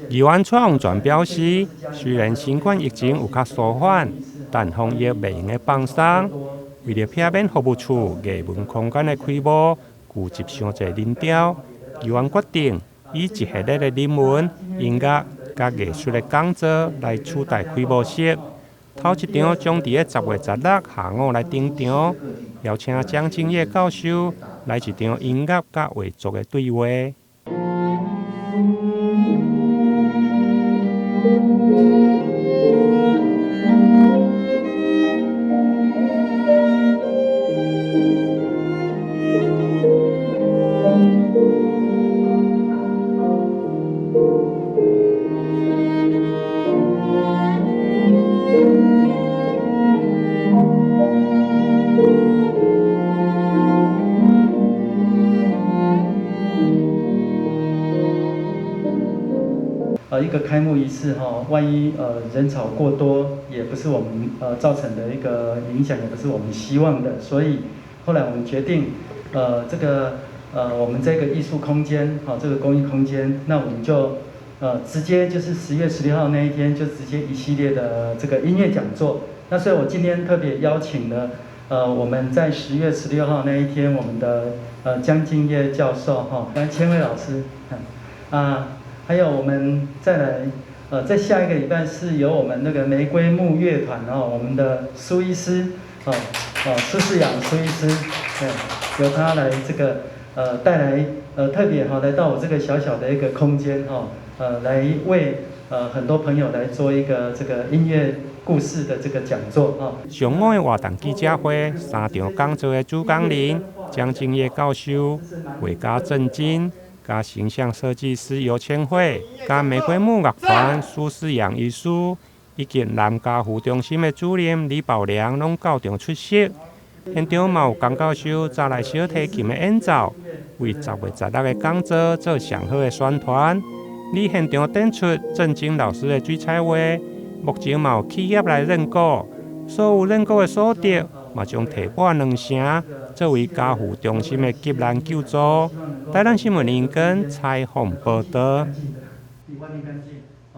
宜安出行全表示，虽然新冠疫情有较舒缓，但防疫未用的放松。为了避免服务处艺文空间的规模聚集伤侪人潮，宜安决定以一系列的人文、音乐、甲艺术的讲座来取代开幕式。头一场将伫10月16下午来登场，邀请蒋正业教授来一场音乐甲画作的对话。一个开幕仪式哈，万一人潮过多，也不是我们造成的一个影响，也不是我们希望的，所以后来我们决定，我们这个艺术空间，这个公益空间，那我们就直接就是10月16号那一天，就直接一系列的这个音乐讲座。那所以我今天特别邀请了我们在10月16号那一天，我们的江敬业教授来千惠老师还有我们再来，在下一个礼拜是由我们那个玫瑰木乐团我们的苏医师苏世阳苏医师，由他来这个带来特别来到我这个小小的一个空间来为很多朋友来做一个这个音乐故事的这个讲座上午的活动记者会，3场讲座的主讲人江正业教授、画家郑金。加形象设计师尤千惠，加玫瑰木乐团苏世阳医师，以及南家护中心的主任李宝良，拢到场出席。现场嘛有江教授带来小提琴的演奏，为10月16的讲座做上好的宣传。你现场展出郑金老师的水彩画，目前嘛有企业来认购，所有认购的所得嘛将提拨2成。作为家护中心的急难救助，台南新闻林根采访报道。比外面干净。